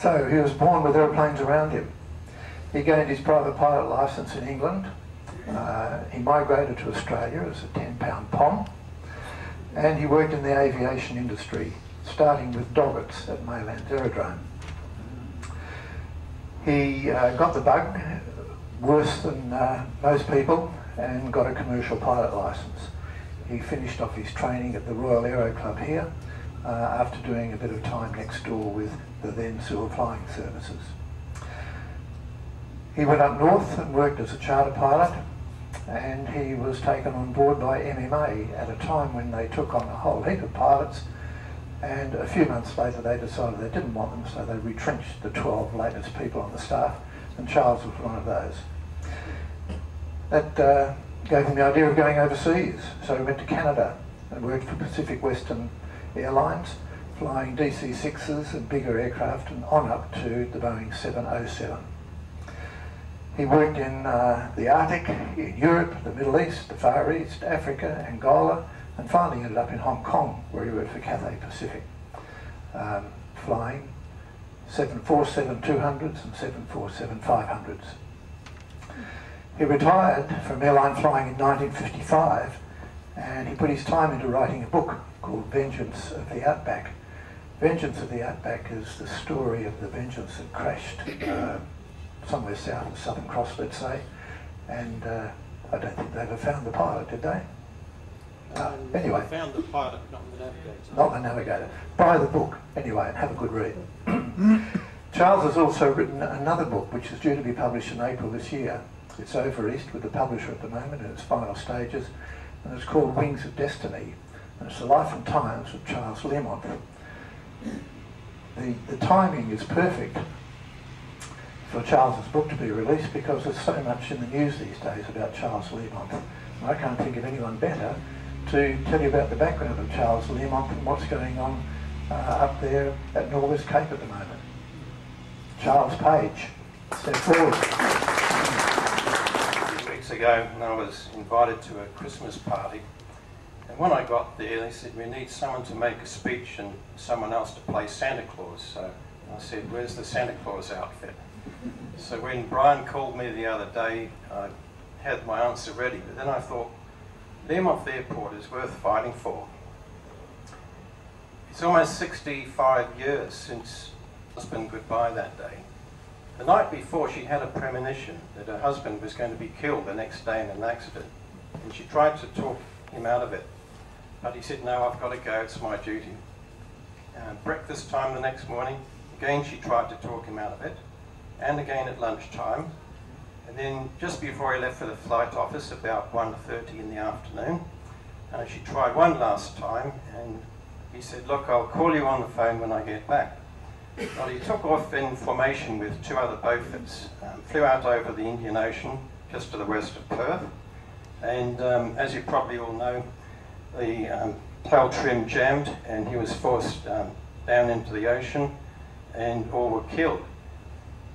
So he was born with aeroplanes around him. He gained his private pilot licence in England. He migrated to Australia as a 10-pound POM, and he worked in the aviation industry, starting with Doggett at Maylands Aerodrome. He got the bug worse than most people and got a commercial pilot licence. He finished off his training at the Royal Aero Club here after doing a bit of time next door with the then Civil Flying Services. He went up north and worked as a charter pilot, and he was taken on board by MMA at a time when they took on a whole heap of pilots, and a few months later they decided they didn't want them, so they retrenched the 12 latest people on the staff, and Charles was one of those. That gave him the idea of going overseas, so he went to Canada and worked for Pacific Western Airlines, flying DC-6s and bigger aircraft, and on up to the Boeing 707. He worked in the Arctic, in Europe, the Middle East, the Far East, Africa, Angola, and finally ended up in Hong Kong, where he worked for Cathay Pacific, flying 747-200s and 747-500s. He retired from airline flying in 1955, and he put his time into writing a book called Vengeance of the Outback. Vengeance of the Outback is the story of the Vengeance that crashed somewhere south of Southern Cross, let's say, and I don't think they ever found the pilot, did they? Anyway. They found the pilot, not the navigator. Not the navigator. Buy the book, anyway, and have a good read. Charles has also written another book, which is due to be published in April this year. It's over east with the publisher at the moment in its final stages, and it's called Wings of Destiny, and it's the life and times of Charles Learmonth. The timing is perfect for Charles's book to be released because there's so much in the news these days about Charles Learmonth. And I can't think of anyone better to tell you about the background of Charles Learmonth and what's going on up there at Norwest Cape at the moment. Charles Page, step forward. A few weeks ago, I was invited to a Christmas party, and when I got there, they said, we need someone to make a speech and someone else to play Santa Claus. So I said, where's the Santa Claus outfit? So when Brian called me the other day, I had my answer ready, but then I thought, Learmonth Airport is worth fighting for. It's almost 65 years since her husband goodbye that day. The night before, she had a premonition that her husband was going to be killed the next day in an accident, and she tried to talk him out of it. But he said, no, I've got to go, it's my duty. Breakfast time the next morning, again she tried to talk him out of it, and again at lunchtime. And then just before he left for the flight office, about 1:30 in the afternoon, she tried one last time, and he said, look, I'll call you on the phone when I get back. Well, he took off in formation with two other Beauforts, flew out over the Indian Ocean, just to the west of Perth, and as you probably all know, the tail trim jammed, and he was forced down into the ocean, and all were killed.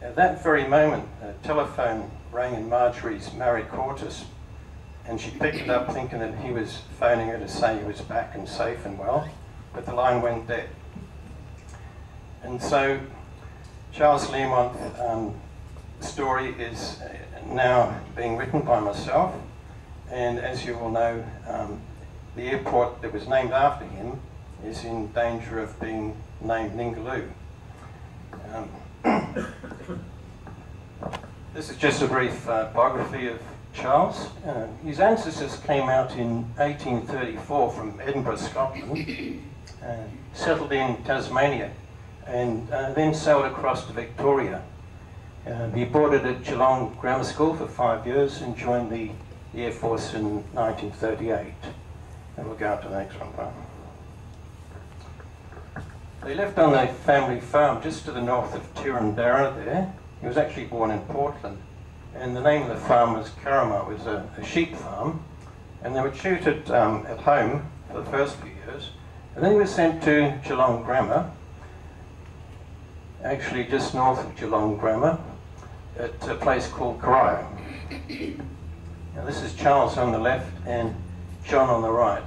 At that very moment, a telephone rang in Marjorie's married quarters, and she picked it up thinking that he was phoning her to say he was back and safe and well, but the line went dead. And so Charles Learmonth's story is now being written by myself, and as you all know, the airport that was named after him is in danger of being named Ningaloo. This is just a brief biography of Charles. His ancestors came out in 1834 from Edinburgh, Scotland, settled in Tasmania, and then sailed across to Victoria. He boarded at Geelong Grammar School for 5 years and joined the Air Force in 1938. And we'll go up to the next one. They left on their family farm just to the north of Tirrandarra there. He was actually born in Portland, and the name of the farm was Karama. It was a sheep farm, and they were tutored at home for the first few years, and then he was sent to Geelong Grammar, actually just north of Geelong Grammar, at a place called Corio. Now this is Charles on the left and John on the right.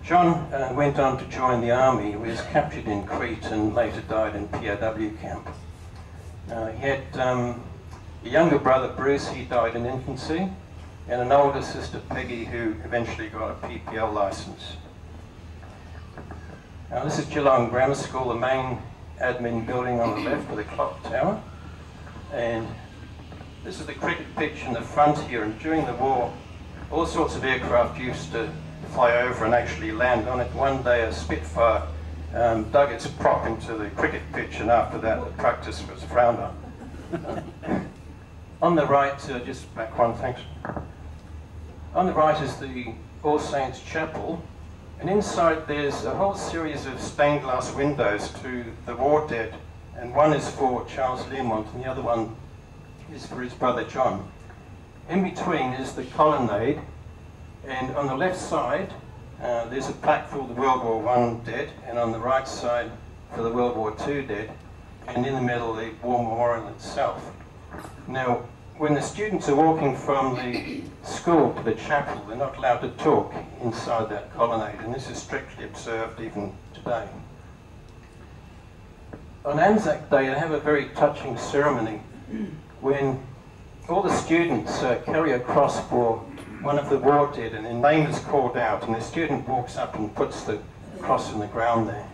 John went on to join the army. He was captured in Crete and later died in POW camp. He had a younger brother, Bruce. He died in infancy, and an older sister, Peggy, who eventually got a PPL license. Now, this is Geelong Grammar School, the main admin building on the left with a clock tower. And this is the cricket pitch in the front here, and during the war, all sorts of aircraft used to fly over and actually land on it. One day a Spitfire dug its prop into the cricket pitch, and after that the practice was frowned on. On the right, just back one, thanks. On the right is the All Saints Chapel, and inside there's a whole series of stained glass windows to the war dead, and one is for Charles Learmonth and the other one is for his brother John. In between is the colonnade, and on the left side there's a plaque for the World War I dead, and on the right side for the World War II dead, and in the middle the War Memorial itself. Now, when the students are walking from the school to the chapel, they're not allowed to talk inside that colonnade, and this is strictly observed even today. On Anzac Day, they have a very touching ceremony when all the students carry a cross for one of the war dead, and their name is called out, and the student walks up and puts the cross in the ground there.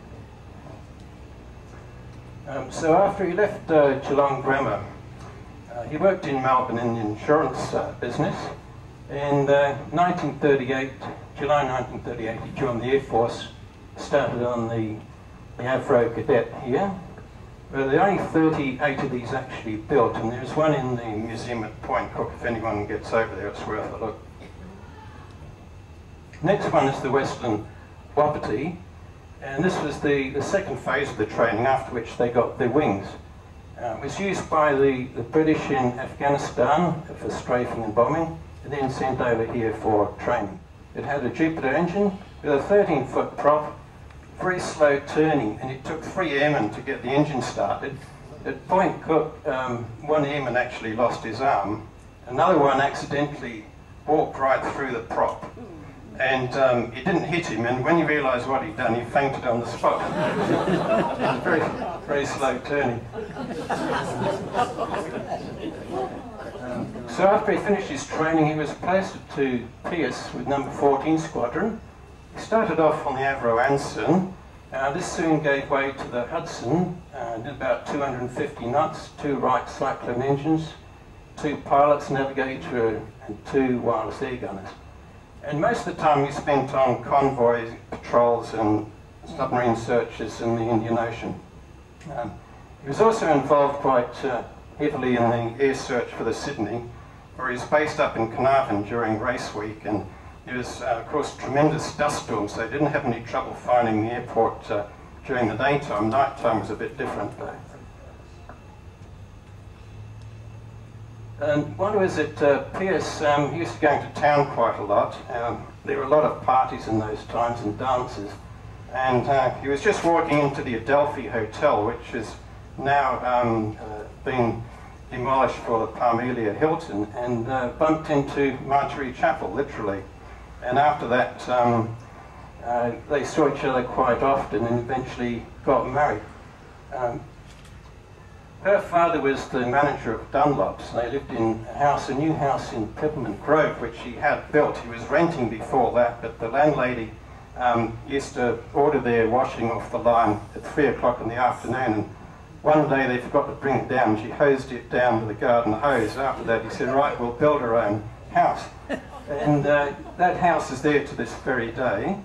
So after he left Geelong Grammar, he worked in Melbourne in the insurance business. In 1938, July 1938, he joined the Air Force, started on the Avro Cadet here. Well, there are only 38 of these actually built, and there's one in the museum at Point Cook. If anyone gets over there, it's worth a look. Next one is the Western Wapiti, and this was the second phase of the training, after which they got their wings. It was used by the British in Afghanistan for strafing and bombing, and then sent over here for training. It had a Jupiter engine with a 13-foot prop, very slow turning, and it took 3 airmen to get the engine started. At Point Cook, one airman actually lost his arm. Another one accidentally walked right through the prop, and it didn't hit him, and when he realised what he'd done, he fainted on the spot. very, very slow turning. So after he finished his training, he was posted to Pierce with number 14 Squadron. He started off on the Avro Anson. This soon gave way to the Hudson, did about 250 knots, 2 Wright Cyclone engines, 2 pilots, navigator, and 2 wireless air gunners. And most of the time he spent on convoy patrols and submarine searches in the Indian Ocean. He was also involved quite heavily in the air search for the Sydney, where he was based up in Carnarvon during race week, and there was, of course, tremendous dust storms, so they didn't have any trouble finding the airport during the daytime. Nighttime was a bit different though. And one was at Pierce, he used to go into town quite a lot. There were a lot of parties in those times and dances. And he was just walking into the Adelphi Hotel, which is now been demolished for the Parmelia Hilton, and bumped into Marjorie Chapel, literally. And after that, they saw each other quite often and eventually got married. Her father was the manager of Dunlop's. They lived in a new house in Peppermint Grove, which he had built. He was renting before that, but the landlady used to order their washing off the line at 3 o'clock in the afternoon. And one day they forgot to bring it down. She hosed it down with a garden hose. After that, he said, right, we'll build our own house. And that house is there to this very day,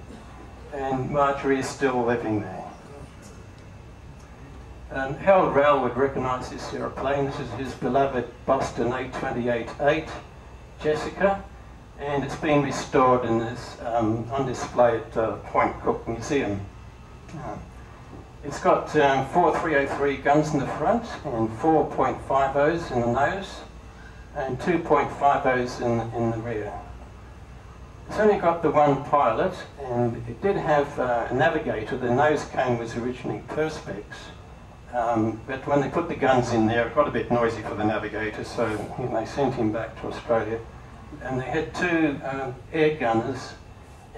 and Marjorie is still living there. Harold Rowell would recognise this aeroplane. This is his beloved Boston 828-8 Jessica, and it's been restored and is on display at Point Cook Museum. It's got 4 303 guns in the front and 4 .50s in the nose and 2 .50s in the rear. It's only got the one pilot, and it did have a navigator. The nose cone was originally Perspex. But when they put the guns in there, it got a bit noisy for the navigator, so they sent him back to Australia. And they had 2 air gunners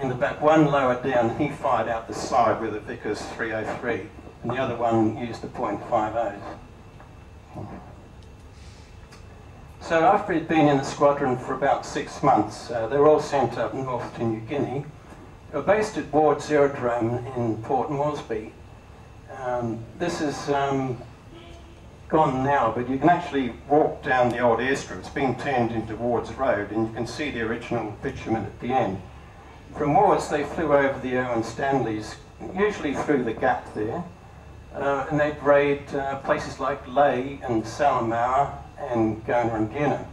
in the back, one lower down, and he fired out the side with a Vickers 303, and the other one used the .50s. So after he'd been in the squadron for about 6 months, they were all sent up north to New Guinea. They were based at Ward's Aerodrome in Port Moresby. This is gone now, but you can actually walk down the old airstrip. It's been turned into Ward's Road, and you can see the original bitumen at the end. From Ward's, they flew over the Owen Stanleys, usually through the gap there, and they'd raid places like Ley and Salamaua and Gona and Buna.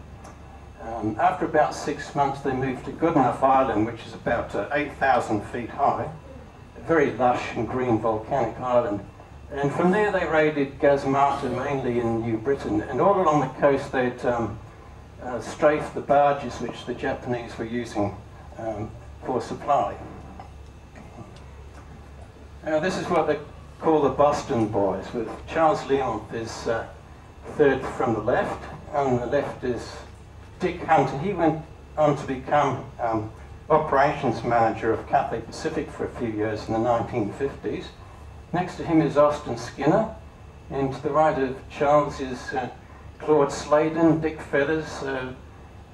After about 6 months, they moved to Goodenough Island, which is about 8,000 feet high, a very lush and green volcanic island. And from there, they raided Gazmata, mainly in New Britain, and all along the coast, they'd strafe the barges which the Japanese were using for supply. This is what they call the Boston Boys, with Charles Learmonth is third from the left. On the left is Dick Hunter. He went on to become operations manager of Cathay Pacific for a few years in the 1950s. Next to him is Austin Skinner, and to the right of Charles is Claude Sladen, Dick Feathers.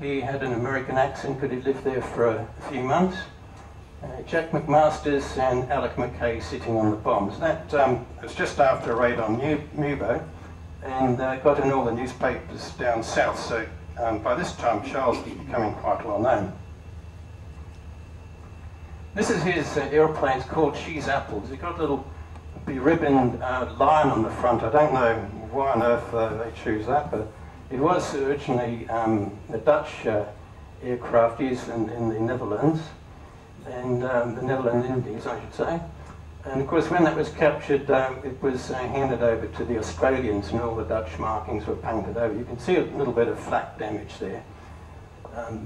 He had an American accent, but he lived there for a few months. Jack McMasters and Alec McKay sitting on the bombs. That was just after a raid on Mubo, and got in all the newspapers down south, so by this time Charles was becoming quite well known. This is his aeroplane. It's called Cheese Apples. It's got a little beribboned lion on the front. I don't know why on earth they choose that, but it was originally a Dutch aircraft used in the Netherlands, and the Netherlands Indies, I should say. And of course, when that was captured, it was handed over to the Australians, and all the Dutch markings were painted over. You can see a little bit of flak damage there.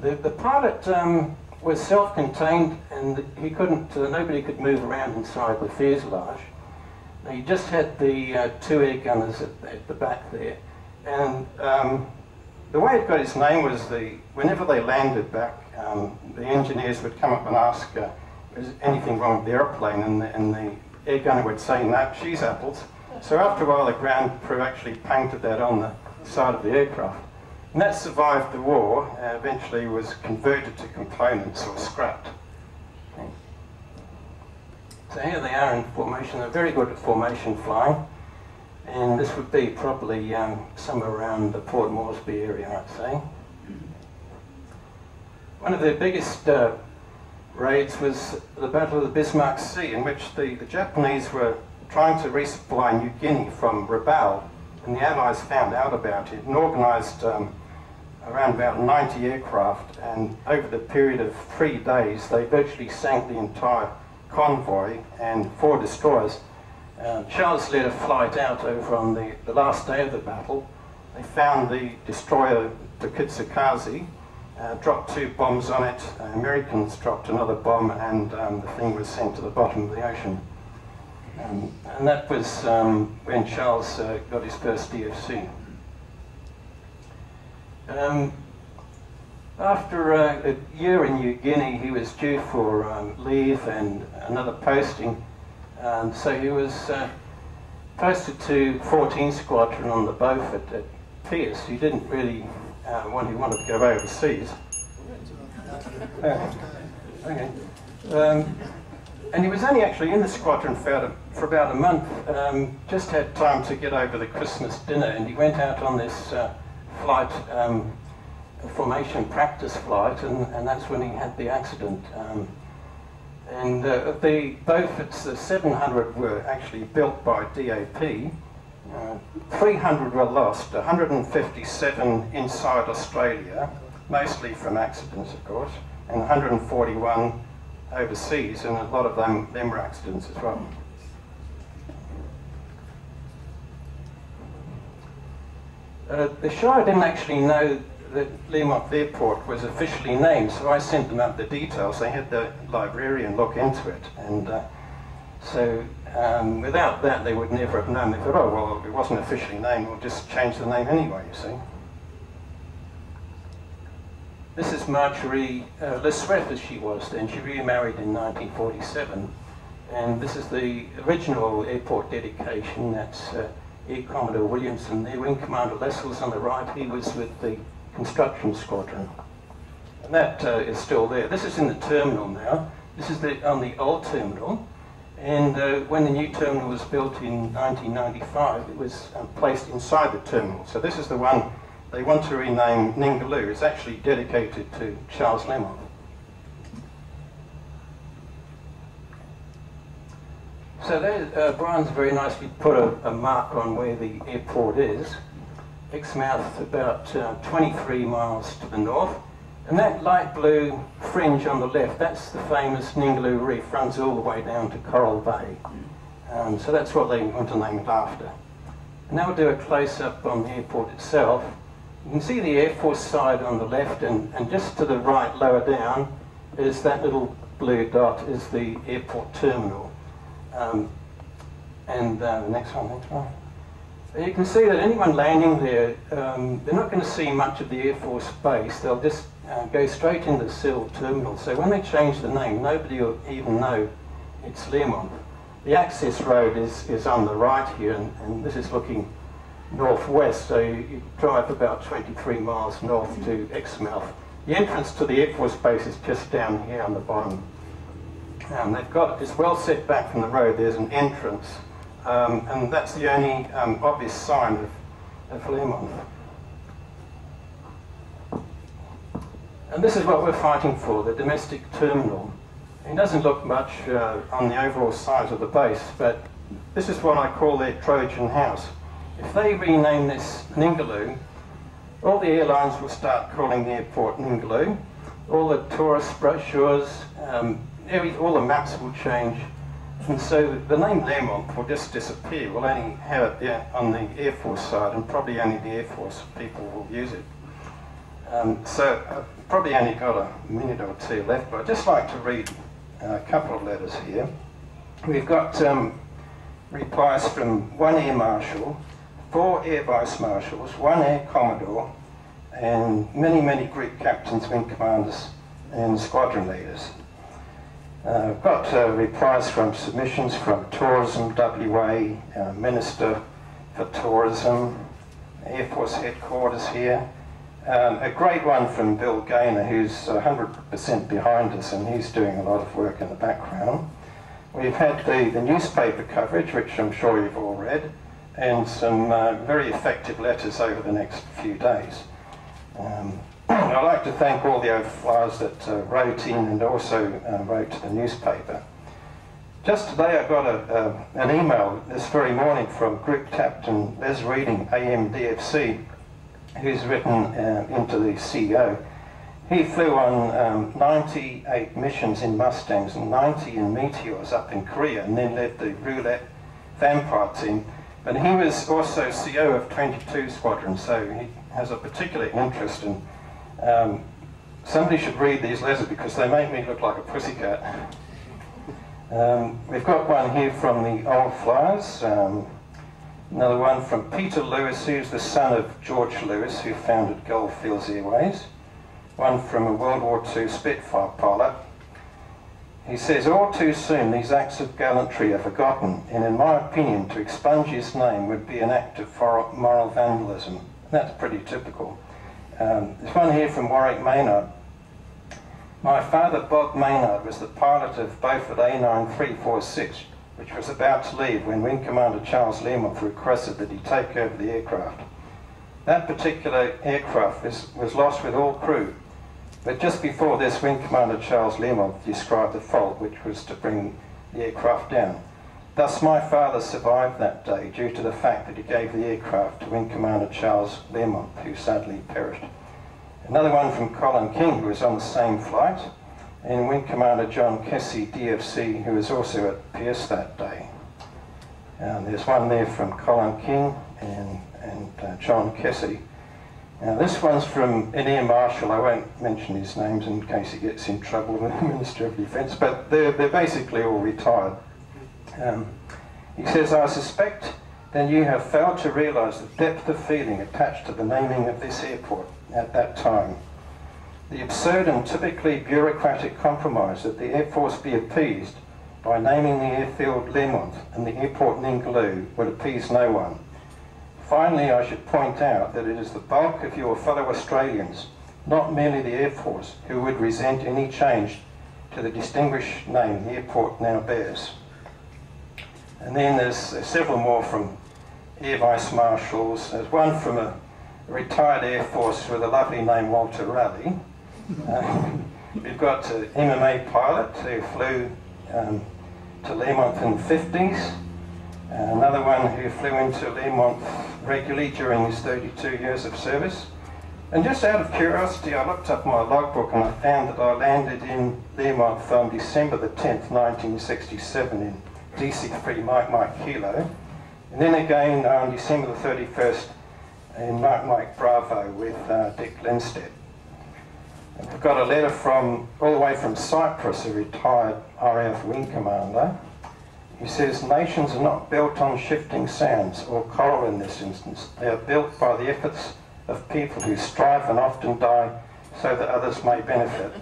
The pilot was self-contained, and he couldn't. Nobody could move around inside the fuselage. He just had the 2 air gunners at the back there, and the way it got its name was whenever they landed back, the engineers would come up and ask, is anything wrong with the aeroplane, and the air gunner would say, no, cheese apples. So after a while, the ground crew actually painted that on the side of the aircraft. And that survived the war, eventually was converted to components or scrapped. Okay. So here they are in formation. They're very good at formation flying, and this would be probably somewhere around the Port Moresby area, I'd say. One of their biggest raids was the Battle of the Bismarck Sea, in which the Japanese were trying to resupply New Guinea from Rabaul, and the Allies found out about it and organised around about 90 aircraft, and over the period of 3 days they virtually sank the entire convoy and 4 destroyers. Charles led a flight out over on the last day of the battle. They found the destroyer, the Kitsakazi, dropped 2 bombs on it. Americans dropped another bomb, and the thing was sent to the bottom of the ocean. And that was when Charles got his first DFC. After a year in New Guinea, he was due for leave and another posting. So he was posted to 14 Squadron on the Beaufort at Pierce. He didn't really he wanted to go overseas. Okay. And he was only actually in the squadron for about a month. Just had time to get over the Christmas dinner, and he went out on this flight, formation practice flight, and that's when he had the accident. The Beauforts, the 700 were actually built by DAP. 300 were lost, 157 inside Australia, mostly from accidents, of course, and 141 overseas, and a lot of them were accidents as well. The Shire didn't actually know that Learmonth Airport was officially named, so I sent them out the details. They had the librarian look into it, and without that they would never have known. They thought, oh well, it wasn't officially named, we'll just change the name anyway, you see. This is Marjorie Lesreff, as she was then. She remarried in 1947, and this is the original airport dedication. That's Air Commodore Williamson there, Wing Commander Lascelles on the right. He was with the construction squadron. And that is still there. This is in the terminal now. This is on the old terminal. And when the new terminal was built in 1995, it was placed inside the terminal. So this is the one they want to rename Ningaloo. It's actually dedicated to Charles Learmonth. So there, Brian's very nicely put a mark on where the airport is. Exmouth, about 23 miles to the north. And that light blue fringe on the left, that's the famous Ningaloo Reef, runs all the way down to Coral Bay. So that's what they want to name it after. And now we'll do a close-up on the airport itself. You can see the Air Force side on the left, and just to the right, lower down, is that little blue dot is the airport terminal. The next one. You can see that anyone landing there, they're not going to see much of the Air Force base. They'll just go straight into the Civil Terminal. So when they change the name, nobody will even know it's Learmonth. The access road is on the right here, and this is looking northwest, so you drive about 23 miles north to Exmouth. The entrance to the Air Force base is just down here on the bottom. It's well set back from the road. There's an entrance, and that's the only obvious sign of Learmonth. And this is what we're fighting for, the domestic terminal. It doesn't look much on the overall size of the base, but this is what I call their Trojan house. If they rename this Ningaloo, all the airlines will start calling the airport Ningaloo. All the tourist brochures, all the maps will change. And so the name Learmonth will just disappear. We'll only have it there on the Air Force side, and probably only the Air Force people will use it. So I've probably only got a minute or two left, but I'd just like to read a couple of letters here. We've got replies from one Air Marshal, 4 Air Vice Marshals, 1 Air Commodore, and many, many group captains, wing commanders, and squadron leaders. I've got replies from submissions from Tourism WA, Minister for Tourism, Air Force Headquarters here. A great one from Bill Gaynor, who's 100% behind us, and he's doing a lot of work in the background. We've had the newspaper coverage, which I'm sure you've all read, and some very effective letters over the next few days. I'd like to thank all the overflyers that wrote in and also wrote to the newspaper. Just today I got an email this very morning from Group Captain Les Reading, AMDFC, who's written into the CEO. He flew on 98 missions in Mustangs and 90 in Meteors up in Korea, and then led the Roulette Vampire team. But he was also CO of 22 Squadron, so he has a particular interest in. Somebody should read these letters because they make me look like a pussycat. We've got one here from the Old Flyers. Another one from Peter Lewis, who's the son of George Lewis, who founded Goldfields Airways. One from a World War II Spitfire pilot. He says, all too soon these acts of gallantry are forgotten, and in my opinion to expunge his name would be an act of moral vandalism. That's pretty typical. There's one here from Warwick Maynard. My father Bob Maynard was the pilot of Beaufort A9346, which was about to leave when Wing Commander Charles Learmonth requested that he take over the aircraft. That particular aircraft was lost with all crew, but just before this, Wing Commander Charles Learmonth described the fault, which was to bring the aircraft down. Thus my father survived that day due to the fact that he gave the aircraft to Wing Commander Charles Learmonth, who sadly perished. Another one from Colin King, who was on the same flight, and Wing Commander John Kessie, DFC, who was also at Pierce that day. There's one there from Colin King and John Kessie. Now this one's from an Air Marshal. I won't mention his names in case he gets in trouble with the Minister of Defence, but they're basically all retired. He says, I suspect then you have failed to realise the depth of feeling attached to the naming of this airport at that time. The absurd and typically bureaucratic compromise that the Air Force be appeased by naming the airfield Learmonth and the airport Ningaloo would appease no one. Finally, I should point out that it is the bulk of your fellow Australians, not merely the Air Force, who would resent any change to the distinguished name the airport now bears. And then there's several more from Air Vice Marshals. There's one from a retired Air Force with a lovely name, Walter Raleigh. We've got an MMA pilot who flew to Learmonth in the 50s. Another one who flew into Learmonth regularly during his 32 years of service. And just out of curiosity, I looked up my logbook and I found that I landed in Learmonth on December the 10th, 1967 in DC3 Mike Kilo. And then again on December the 31st in Mike Bravo with Dick Lindstedt. And we've got a letter from all the way from Cyprus, a retired RAF wing commander. He says, nations are not built on shifting sands or coral in this instance. They are built by the efforts of people who strive and often die so that others may benefit.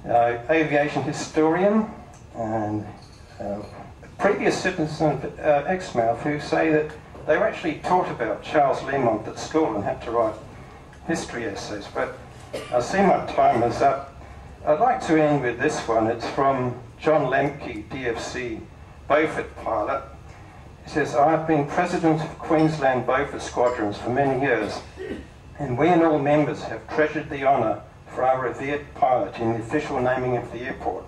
Aviation historian and previous citizen of Exmouth who say that they were actually taught about Charles Learmonth at school and had to write history essays. But I see my time is up. I'd like to end with this one. It's from John Lemke, DFC Beaufort pilot. He says, I have been president of Queensland Beaufort Squadrons for many years, and we and all members have treasured the honour for our revered pilot in the official naming of the airport.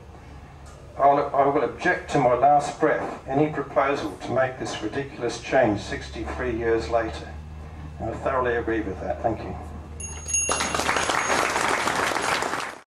I will object to my last breath any proposal to make this ridiculous change 63 years later. And I thoroughly agree with that. Thank you.